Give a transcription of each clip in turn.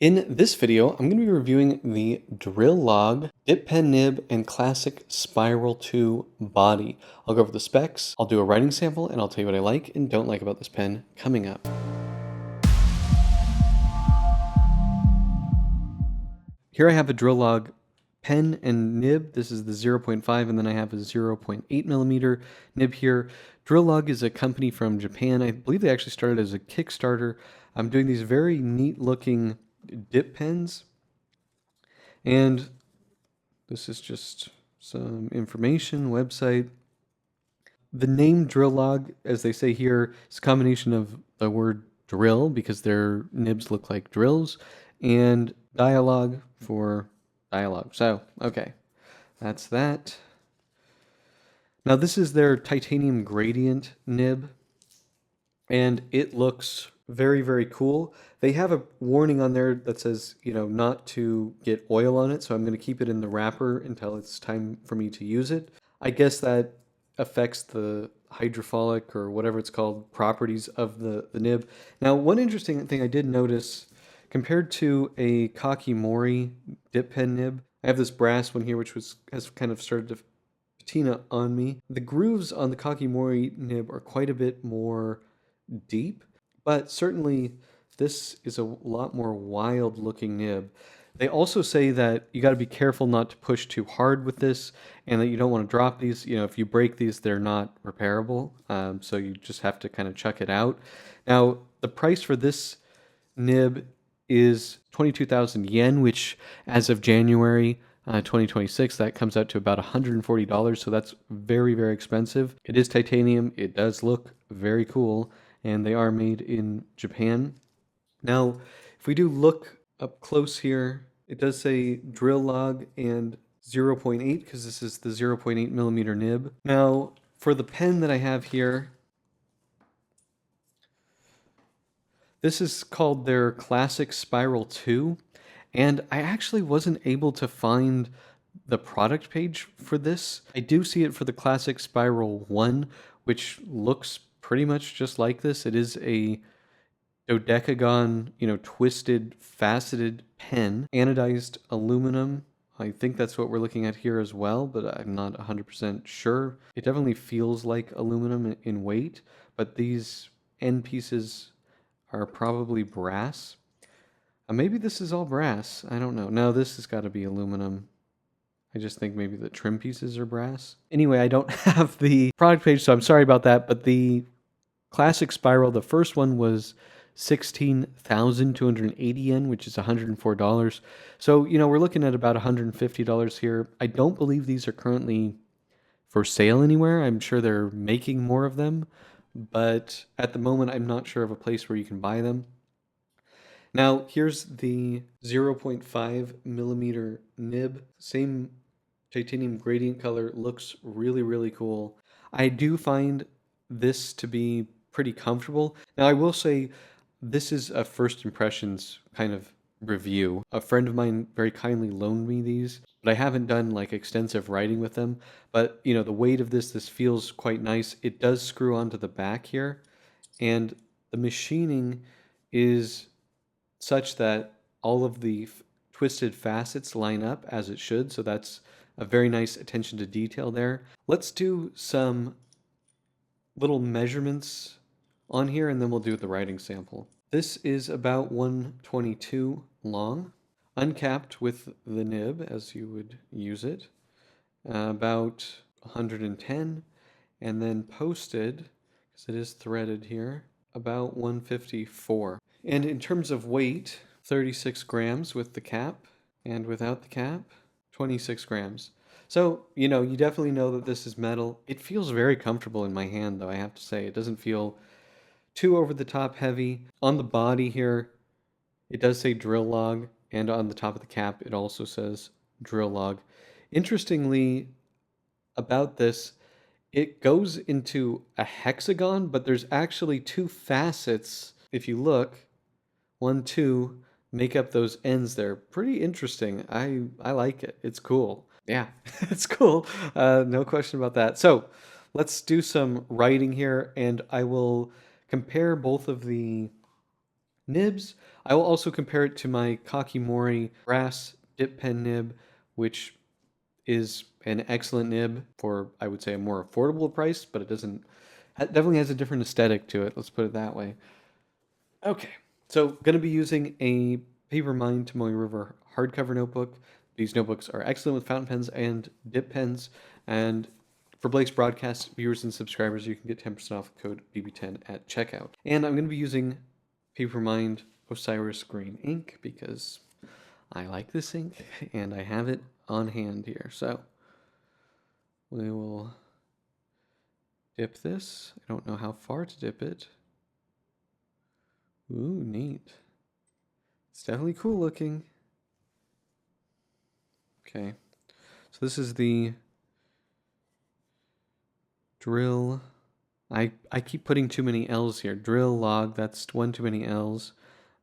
In this video, I'm going to be reviewing the Drillog Dip Pen Nib and Classic Spiral 2 body. I'll go over the specs, I'll do a writing sample, and I'll tell you what I like and don't like about this pen coming up. Here I have a Drillog pen and nib. This is the 0.5, and then I have a 0.8 millimeter nib here. Drillog is a company from Japan. I believe they actually started as a Kickstarter. I'm doing these very neat looking dip pens. And this is just some information, website. The name Drillog, as they say here, is a combination of the word drill, because their nibs look like drills, and dialogue for dialogue. So, okay, that's that. Now this is their titanium gradient nib, and it looks very, very cool. They have a warning on there that says, not to get oil on it, so I'm going to keep it in the wrapper until it's time for me to use it. I guess that affects the hydrophilic or whatever it's called properties of the nib. Now, one interesting thing I did notice compared to a Kakimori dip pen nib, I have this brass one here which has kind of started to patina on me. The grooves on the Kakimori nib are quite a bit more deep, but certainly this is a lot more wild looking nib. They also say that you got to be careful not to push too hard with this, and that you don't want to drop these. If you break these, they're not repairable, so you just have to kind of chuck it out. Now, the price for this nib is 22,000 yen, which as of January 2026, that comes out to about $140, so that's very, very expensive. It is titanium, it does look very cool, and they are made in Japan. Now, if we do look up close here, it does say Drillog and 0.8, because this is the 0.8 millimeter nib. Now, for the pen that I have here, this is called their Classic Spiral 2, and I actually wasn't able to find the product page for this. I do see it for the Classic Spiral 1, which looks pretty much just like this. It is a dodecagon, twisted, faceted pen, anodized aluminum. I think that's what we're looking at here as well, but I'm not 100% sure. It definitely feels like aluminum in weight, but these end pieces are probably brass. Maybe this is all brass. I don't know. No, this has got to be aluminum. I just think maybe the trim pieces are brass. Anyway, I don't have the product page, so I'm sorry about that, but the Classic Spiral, the first one was 16,280 yen, which is $104. So, we're looking at about $150 here. I don't believe these are currently for sale anywhere. I'm sure they're making more of them, but at the moment, I'm not sure of a place where you can buy them. Now, here's the 0.5 millimeter nib. Same titanium gradient color. Looks really, really cool. I do find this to be pretty comfortable. Now, I will say this is a first impressions kind of review. A friend of mine very kindly loaned me these, but I haven't done like extensive writing with them. But, the weight of this feels quite nice. It does screw onto the back here, and the machining is such that all of the twisted facets line up as it should. So that's a very nice attention to detail there. Let's do some little measurements on here, and then we'll do the writing sample. This is about 122 long, uncapped with the nib as you would use it, about 110, and then posted, because it is threaded here, about 154. And in terms of weight, 36 grams with the cap, and without the cap, 26 grams. So, you definitely know that this is metal. It feels very comfortable in my hand, though, I have to say. It doesn't feel too over the top heavy. On the body here, it does say Drillog, and on the top of the cap, it also says Drillog. Interestingly, about this, it goes into a hexagon, but there's actually two facets. If you look, 1, 2, make up those ends there. Pretty interesting. I like it. It's cool. Yeah, it's cool. No question about that. So let's do some writing here, and I will compare both of the nibs. I will also compare it to my Kakimori brass dip pen nib, which is an excellent nib for, I would say, a more affordable price, but it doesn't, it definitely has a different aesthetic to it. Let's put it that way. Okay, so going to be using a Papermine Tomoe River hardcover notebook. These notebooks are excellent with fountain pens and dip pens. And for Blake's broadcast viewers and subscribers, you can get 10% off code BB10 at checkout. And I'm going to be using Papermine Osiris Green ink because I like this ink and I have it on hand here. So we will dip this. I don't know how far to dip it. Ooh, neat. It's definitely cool looking. Okay. So this is the drill. I keep putting too many L's here. Drillog, that's one too many L's.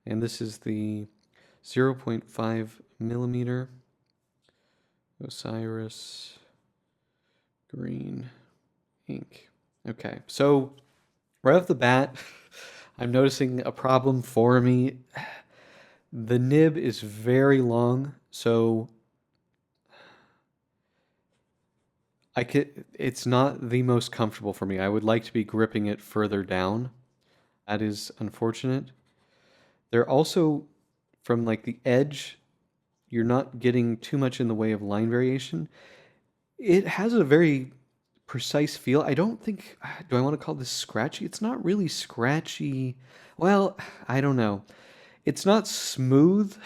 And this is the 0.5 millimeter Osiris Green ink. Okay, so right off the bat, I'm noticing a problem for me. The nib is very long, so it's not the most comfortable for me. I would like to be gripping it further down. That is unfortunate. They're also from like the edge, you're not getting too much in the way of line variation. It has a very precise feel. I don't think, do I want to call this scratchy? It's not really scratchy. Well, I don't know. It's not smooth,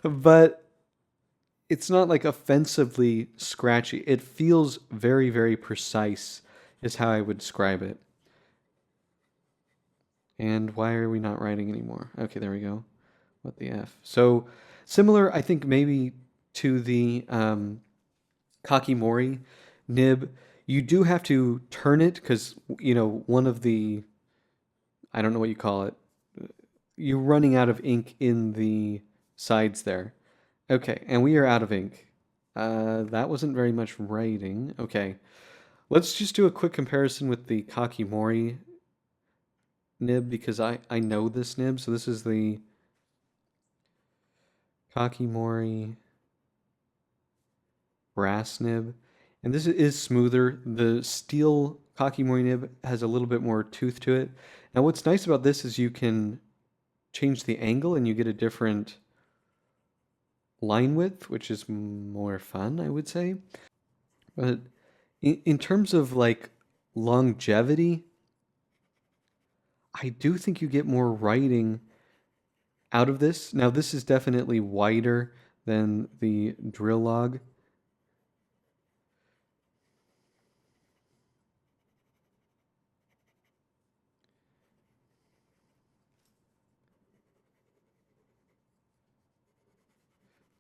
but it's not like offensively scratchy. It feels very, very precise, is how I would describe it. And why are we not writing anymore? Okay, there we go. What the F? So similar, I think, maybe to the Kakimori nib. You do have to turn it because, you know, one of the, I don't know what you call it, you're running out of ink in the sides there. Okay, and we are out of ink. That wasn't very much writing. Okay, let's just do a quick comparison with the Kakimori nib because I know this nib. So this is the Kakimori brass nib. And this is smoother. The steel Kakimori nib has a little bit more tooth to it. Now what's nice about this is you can change the angle and you get a different line width, which is more fun, I would say. But in terms of like longevity, I do think you get more writing out of this. Now this is definitely wider than the Drillog.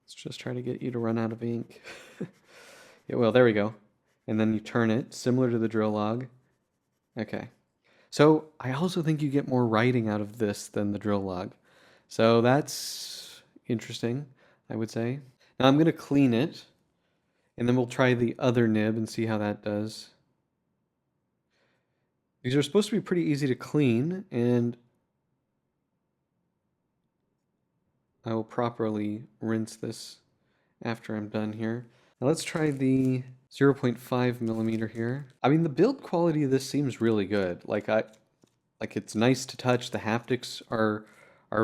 Let's just try to get you to run out of ink. Yeah, well, there we go. And then you turn it, similar to the Drillog. Okay. So I also think you get more writing out of this than the Drillog. So that's interesting, I would say. Now I'm going to clean it, and then we'll try the other nib and see how that does. These are supposed to be pretty easy to clean, and I will properly rinse this after I'm done here. Now let's try the 0.5 millimeter here. I mean, the build quality of this seems really good. Like it's nice to touch. The haptics are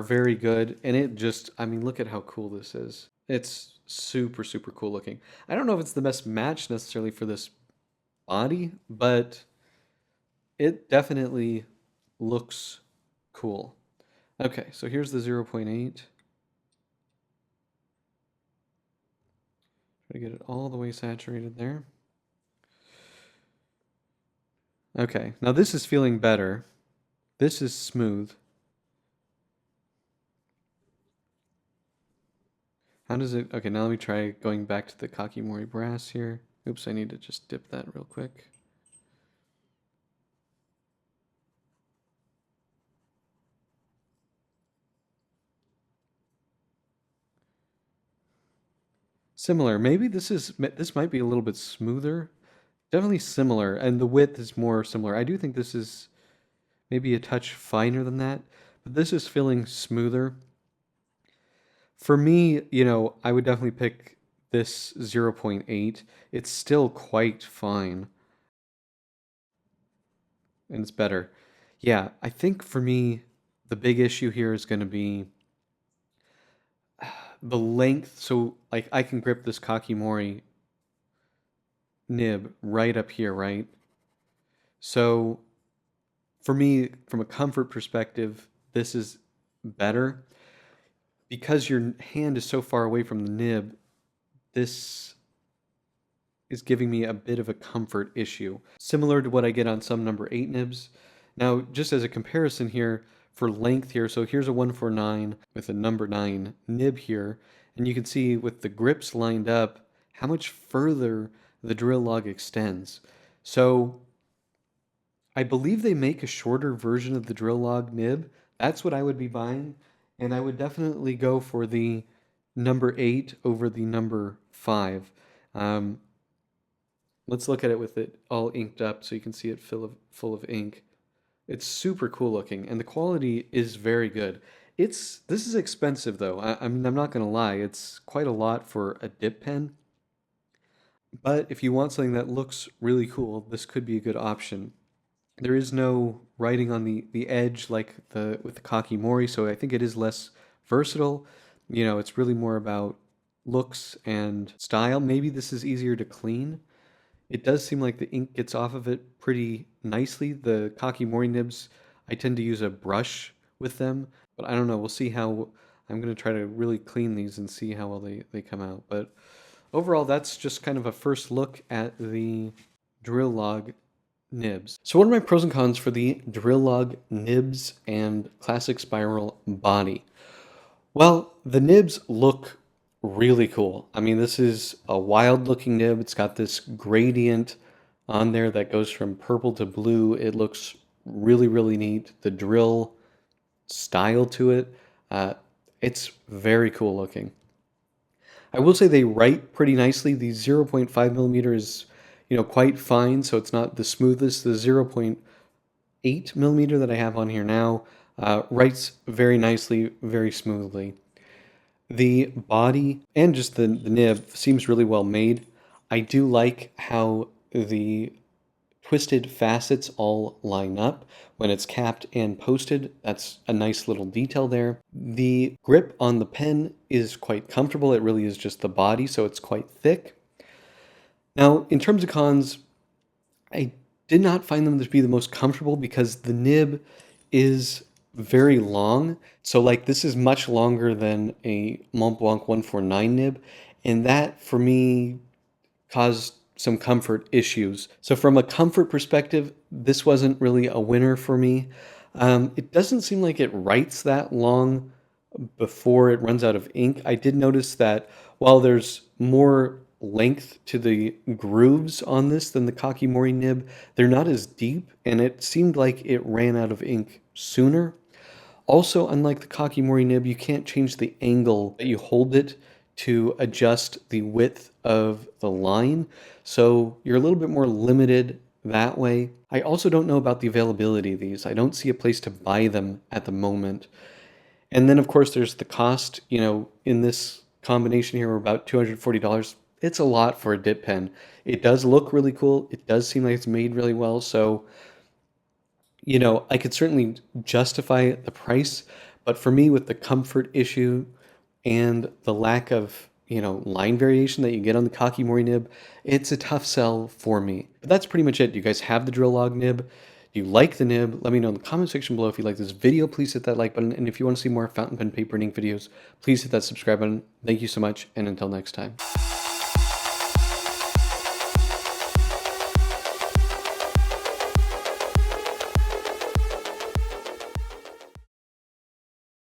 very good, and it just, I mean, look at how cool this is. It's super, super cool looking. I don't know if it's the best match necessarily for this body, but it definitely looks cool. Okay, so here's the 0.8. Try to get it all the way saturated there. Okay, now this is feeling better. This is smooth. How does it... Okay, now let me try going back to the Kakimori brass here. Oops, I need to just dip that real quick. Similar. Maybe this might be a little bit smoother. Definitely similar, and the width is more similar. I do think this is maybe a touch finer than that, but this is feeling smoother. For me, I would definitely pick this 0.8. It's still quite fine, and it's better. Yeah, I think for me, the big issue here is going to be the length. So, like, I can grip this Kakimori nib right up here, right? So, for me, from a comfort perspective, this is better. Because your hand is so far away from the nib, this is giving me a bit of a comfort issue, similar to what I get on some number 8 nibs. Now, just as a comparison here, for length here, so here's a 149 with a number 9 nib here, and you can see with the grips lined up how much further the drill log extends. So I believe they make a shorter version of the drill log nib. That's what I would be buying, and I would definitely go for the number 8 over the number 5. Um, Let's look at it with it all inked up so you can see it full of ink. It's super cool looking, and the quality is very good. This is expensive though. I mean, I'm not gonna lie, it's quite a lot for a dip pen. But if you want something that looks really cool, this could be a good option. There is no writing on the edge like with the Kakimori, so I think it is less versatile. It's really more about looks and style. Maybe this is easier to clean. It does seem like the ink gets off of it pretty nicely. The Kakimori nibs, I tend to use a brush with them, but I don't know. We'll see how. I'm going to try to really clean these and see how well they come out. But overall, that's just kind of a first look at the Drillog nibs. So what are my pros and cons for the Drillog nibs and classic spiral body? Well, the nibs look really cool. I mean, this is a wild looking nib. It's got this gradient on there that goes from purple to blue. It looks really, really neat. The drill style to it, it's very cool looking. I will say they write pretty nicely. The 0.5 millimeter is, quite fine, so it's not the smoothest. The 0.8 millimeter that I have on here now writes very nicely, very smoothly. The body and just the nib seems really well made. I do like how the twisted facets all line up when it's capped and posted. That's a nice little detail there. The grip on the pen is quite comfortable. It really is just the body, so it's quite thick. Now, in terms of cons, I did not find them to be the most comfortable because the nib is very long. So like this is much longer than a Mont Blanc 149 nib, and that for me caused some comfort issues. So from a comfort perspective, this wasn't really a winner for me. It doesn't seem like it writes that long before it runs out of ink. I did notice that while there's more length to the grooves on this than the Kakimori nib, they're not as deep, and it seemed like it ran out of ink sooner. Also, unlike the Kakimori nib, you can't change the angle that you hold it to adjust the width of the line, so you're a little bit more limited that way. I also don't know about the availability of these. I don't see a place to buy them at the moment. And then, of course, there's the cost. In this combination here, we're about $240. It's a lot for a dip pen. It does look really cool. It does seem like it's made really well. So, I could certainly justify the price. But for me, with the comfort issue and the lack of, line variation that you get on the Kakimori nib, it's a tough sell for me. But that's pretty much it. Do you guys have the Drillog nib? Do you like the nib? Let me know in the comment section below. If you like this video, please hit that like button. And if you want to see more fountain pen paper and ink videos, please hit that subscribe button. Thank you so much, and until next time.